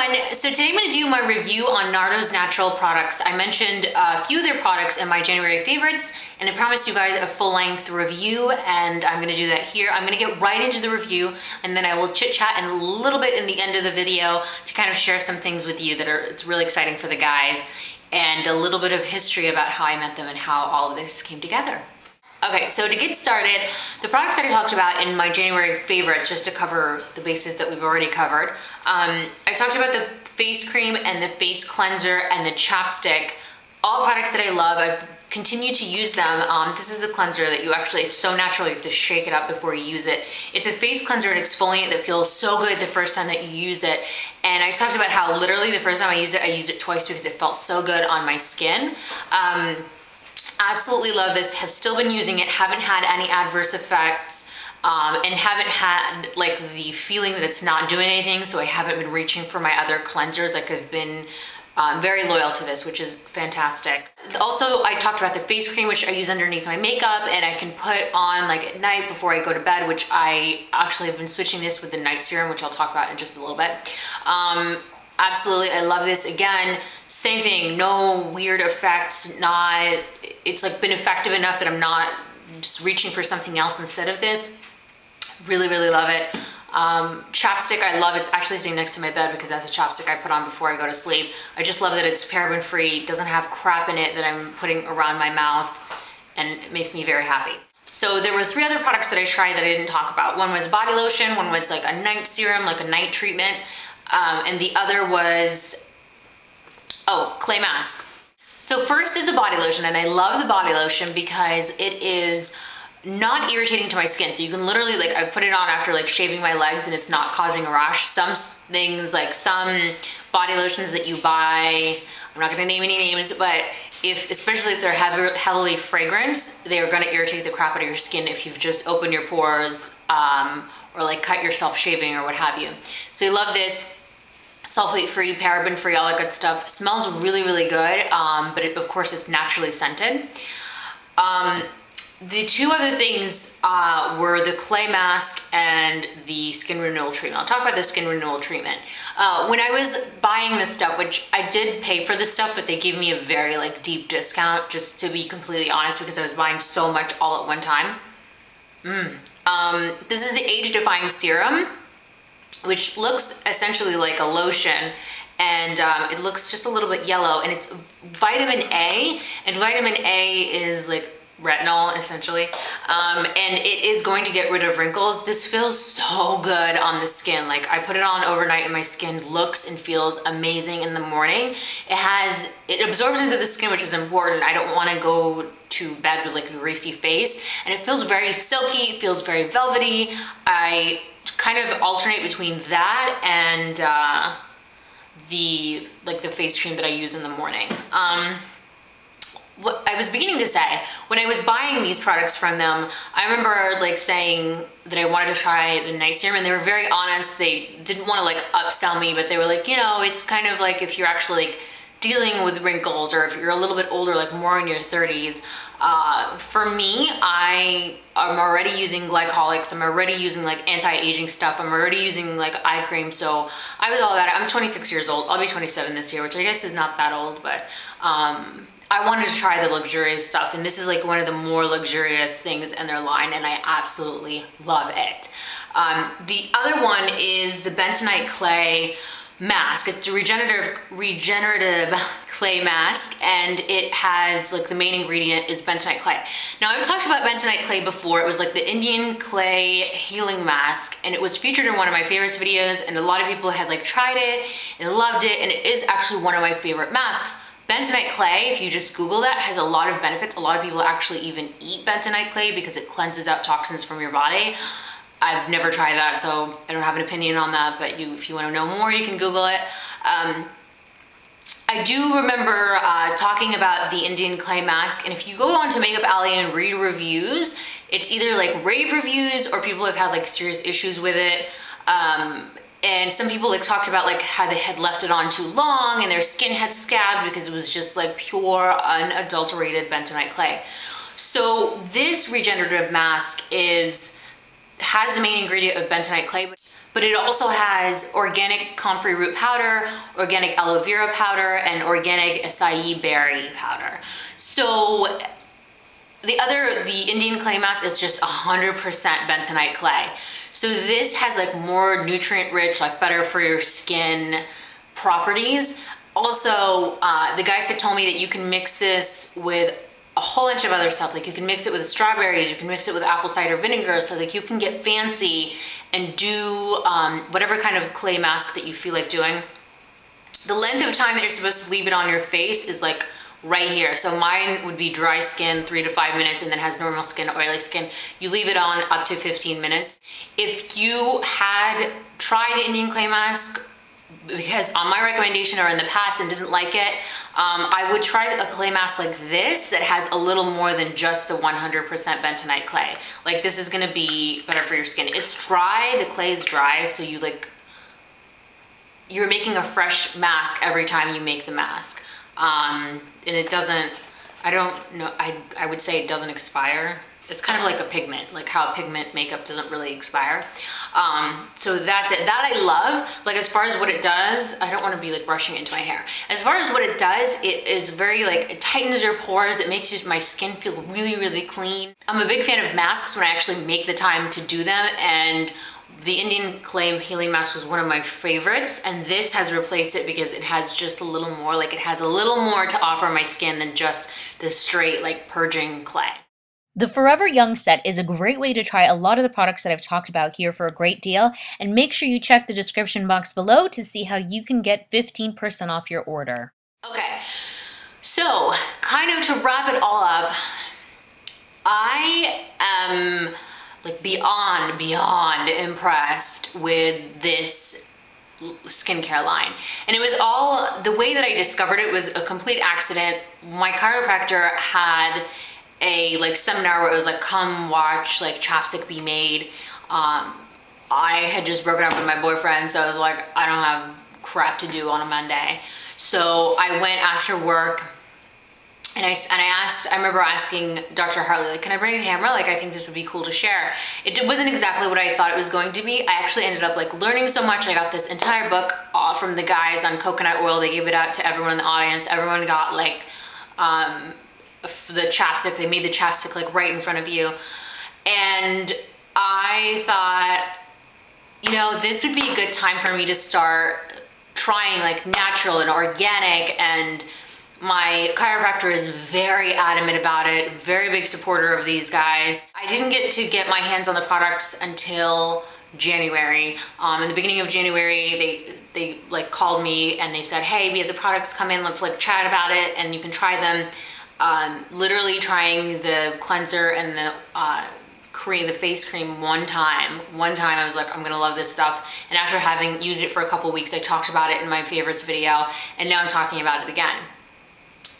everyone. So today I'm going to do my review on Nardo's natural products. I mentioned a few of their products in my January favorites, and I promised you guys a full-length review, and I'm going to do that here. I'm going to get right into the review, and then I will chit-chat in a little bit in the end of the video to kind of share some things with you that it's really exciting for the guys, and a little bit of history about how I met them and how all of this came together. Okay, so to get started, the products that I talked about in my January favorites, just to cover the bases that we've already covered, I talked about the face cream and the face cleanser and the chapstick, all products that I love. I've continued to use them. This is the cleanser that it's so natural, you have to shake it up before you use it. It's a face cleanser and exfoliant that feels so good the first time that you use it. And I talked about how literally the first time I used it twice because it felt so good on my skin. Absolutely love this, have still been using it, haven't had any adverse effects, and haven't had like the feeling that it's not doing anything, so I haven't been reaching for my other cleansers. Like I've been very loyal to this, which is fantastic. Also, I talked about the face cream, which I use underneath my makeup and I can put on like at night before I go to bed, which I actually have been switching this with the night serum, which I'll talk about in just a little bit. Absolutely, I love this. Again, same thing, no weird effects, it's like been effective enough that I'm not just reaching for something else instead of this. Really, really love it. Chapstick, I love. It's actually sitting next to my bed because that's a chapstick I put on before I go to sleep. I just love that it's paraben free, doesn't have crap in it that I'm putting around my mouth, and it makes me very happy. So there were 3 other products that I tried that I didn't talk about. One was body lotion, one was like a night serum, like a night treatment, and the other was, clay mask. So first is the body lotion, and I love the body lotion because it is not irritating to my skin. So you can literally, like, I've put it on after like shaving my legs and it's not causing a rash. Some things, like some body lotions that you buy, I'm not gonna name any names, but especially if they're heavily fragranced, they are gonna irritate the crap out of your skin if you've just opened your pores or like cut yourself shaving or what have you. So I love this. Sulfate free, paraben free, all that good stuff. Smells really, really good, but of course it's naturally scented. The 2 other things were the clay mask and the skin renewal treatment. I'll talk about the skin renewal treatment. When I was buying this stuff, which I did pay for this stuff, but they gave me a very like deep discount, just to be completely honest, because I was buying so much all at one time. This is the Age Defying Serum, which looks essentially like a lotion, and it looks just a little bit yellow, and it's vitamin A, and vitamin A is like retinol essentially, and it is going to get rid of wrinkles. This feels so good on the skin. Like I put it on overnight and my skin looks and feels amazing in the morning. It absorbs into the skin, which is important. I don't want to go to bed with like a greasy face, and it feels very silky, it feels very velvety. I kind of alternate between that and the face cream that I use in the morning. What I was beginning to say, when I was buying these products from them, I remember like saying that I wanted to try the night serum, and they were very honest. They didn't want to like upsell me, but they were like, you know, it's kind of like if you're actually like dealing with wrinkles, or if you're a little bit older, like more in your 30s. For me, I am already using glycolics, I'm already using like anti-aging stuff, I'm already using like eye cream, so I was all about it. I'm 26 years old, I'll be 27 this year, which I guess is not that old, but I wanted to try the luxurious stuff, and this is like one of the more luxurious things in their line, and I absolutely love it. The other one is the Bentonite Clay Mask. It's a regenerative clay mask, and it has like the main ingredient is bentonite clay. Now I've talked about bentonite clay before. It was like the Indian clay healing mask, and it was featured in one of my favorites videos, and a lot of people had like tried it and loved it, and it is actually one of my favorite masks. Bentonite clay, if you just Google that, has a lot of benefits. A lot of people actually even eat bentonite clay because it cleanses out toxins from your body. I've never tried that, so I don't have an opinion on that, but if you want to know more, you can Google it. I do remember talking about the Indian clay mask, and if you go on to Makeup Alley and read reviews, it's either like rave reviews or people have had like serious issues with it. And some people like talked about like how they had left it on too long and their skin had scabbed because it was just like pure unadulterated bentonite clay. So this regenerative mask has the main ingredient of bentonite clay, but it also has organic comfrey root powder, organic aloe vera powder, and organic acai berry powder. So the Indian clay mask is just 100% bentonite clay. So this has like more nutrient rich, like better for your skin properties. Also, the guys had told me that you can mix this with a whole bunch of other stuff. Like you can mix it with strawberries, you can mix it with apple cider vinegar, so like you can get fancy and do whatever kind of clay mask that you feel like doing. The length of time that you're supposed to leave it on your face is like right here. So mine would be dry skin, 3 to 5 minutes, and then has normal skin, oily skin. You leave it on up to 15 minutes. If you had tried the Indian clay mask, because on my recommendation or in the past and didn't like it, I would try a clay mask like this that has a little more than just the 100% bentonite clay. Like this is gonna be better for your skin. It's dry, the clay is dry, so you're making a fresh mask every time you make the mask. And it doesn't, I don't know, I would say it doesn't expire. It's kind of like a pigment, like how pigment makeup doesn't really expire. So that's it. That I love. Like as far as what it does, I don't want to be like brushing it into my hair. As far as what it does, it is very like, it tightens your pores. It makes my skin feel really, really clean. I'm a big fan of masks when I actually make the time to do them, and the Indian clay healing mask was one of my favorites, and this has replaced it because it has just a little more, like it has a little more to offer my skin than just the straight like purging clay. The Forever Young set is a great way to try a lot of the products that I've talked about here for a great deal, and make sure you check the description box below to see how you can get 15% off your order. Okay, so kind of to wrap it all up, I am like beyond impressed with this skincare line. And it was all, the way that I discovered it was a complete accident. My chiropractor had a like seminar where it was like, come watch like chapstick be made. I had just broken up with my boyfriend, so I was like, I don't have crap to do on a Monday. So I went after work and I remember asking Dr. Hartley, like, can I bring a camera? Like, I think this would be cool to share. It wasn't exactly what I thought it was going to be. I actually ended up like learning so much. I got this entire book from the guys on coconut oil. They gave it out to everyone in the audience. Everyone got like, the chapstick. They made the chapstick like right in front of you. And I thought, you know, this would be a good time for me to start trying like natural and organic, and my chiropractor is very adamant about it, very big supporter of these guys. I didn't get to get my hands on the products until January. In the beginning of January, they like called me and they said, hey, we have the products, come in, let's like chat about it and you can try them. Literally trying the cleanser and the cream, the face cream one time I was like, I'm gonna love this stuff. And after having used it for a couple weeks, I talked about it in my favorites video, and now I'm talking about it again.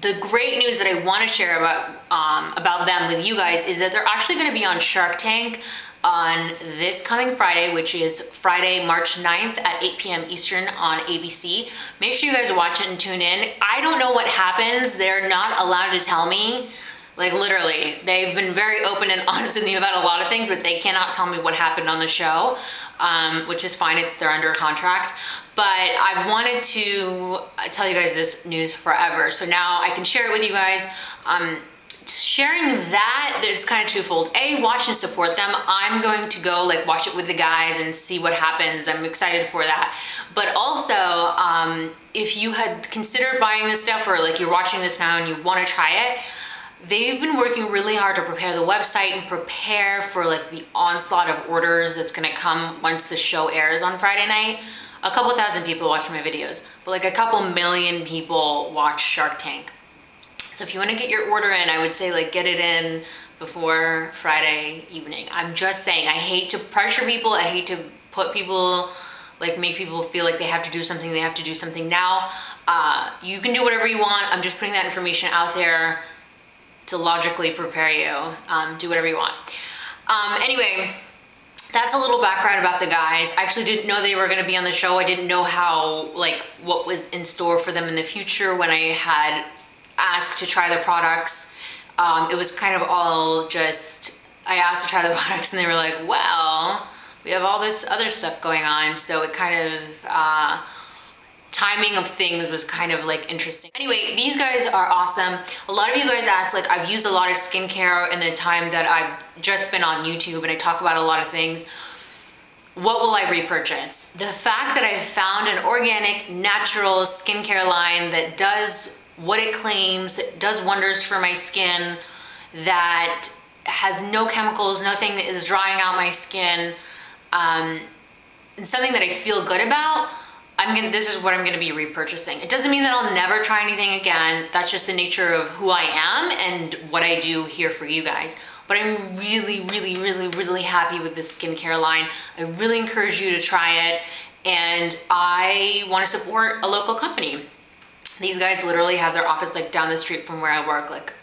The great news that I want to share about them with you guys is that they're actually going to be on Shark Tank on this coming Friday, which is Friday, March 9th at 8 p.m. Eastern on ABC. Make sure you guys watch it and tune in. I don't know what happens. They're not allowed to tell me. Like literally, they've been very open and honest with me about a lot of things, but they cannot tell me what happened on the show, which is fine if they're under contract. But I've wanted to tell you guys this news forever. So now I can share it with you guys. Sharing that is kind of twofold. A, watch and support them. I'm going to go like watch it with the guys and see what happens. I'm excited for that. But also, if you had considered buying this stuff, or like you're watching this now and you want to try it, they've been working really hard to prepare the website and prepare for like the onslaught of orders that's gonna come once the show airs on Friday night. A couple thousand people watch my videos, but like a couple million people watch Shark Tank. So if you want to get your order in, I would say like get it in before Friday evening. I'm just saying, I hate to pressure people. I hate to put people, like make people feel like they have to do something. They have to do something now. You can do whatever you want. I'm just putting that information out there to logically prepare you. Do whatever you want. Anyway, that's a little background about the guys. I actually didn't know they were gonna be on the show. I didn't know how, like, what was in store for them in the future when I had asked to try the products. It was kind of all just, I asked to try the products and they were like, well, we have all this other stuff going on, so it kind of, timing of things was kind of like interesting. Anyway, these guys are awesome. A lot of you guys asked, like, I've used a lot of skincare in the time that I've just been on YouTube and I talk about a lot of things. What will I repurchase? The fact that I found an organic, natural skincare line that does what it claims, does wonders for my skin, that has no chemicals, nothing is drying out my skin, and something that I feel good about, this is what I'm gonna be repurchasing. It doesn't mean that I'll never try anything again. That's just the nature of who I am and what I do here for you guys. But I'm really, really, really, really happy with this skincare line. I really encourage you to try it. And I wanna support a local company. These guys literally have their office like down the street from where I work. Like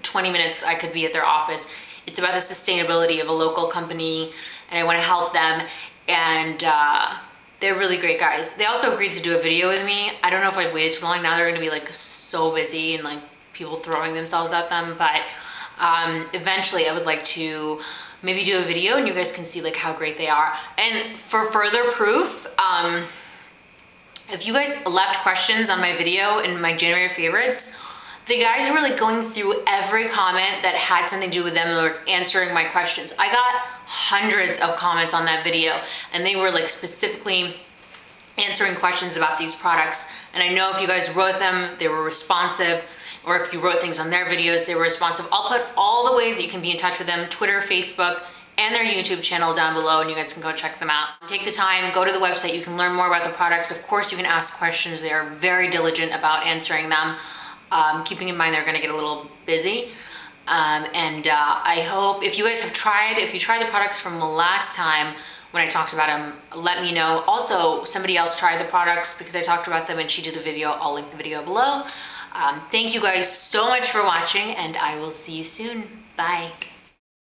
20 minutes, I could be at their office. It's about the sustainability of a local company and I wanna help them. And they're really great guys. They also agreed to do a video with me. I don't know if I've waited too long. Now they're gonna be like so busy and like people throwing themselves at them. But eventually I would like to maybe do a video and you guys can see like how great they are. And for further proof, if you guys left questions on my video in my January favorites, the guys were like going through every comment that had something to do with them or answering my questions. I got hundreds of comments on that video and they were like specifically answering questions about these products. And I know if you guys wrote them, they were responsive, or if you wrote things on their videos, they were responsive. I'll put all the ways that you can be in touch with them, Twitter, Facebook, and their YouTube channel down below, and you guys can go check them out. Take the time, go to the website, you can learn more about the products. Of course, you can ask questions. They are very diligent about answering them. Keeping in mind they're gonna get a little busy. I hope, if you guys have tried, if you tried the products from the last time when I talked about them, let me know. Also, somebody else tried the products because I talked about them and she did a video. I'll link the video below. Thank you guys so much for watching and I will see you soon. Bye.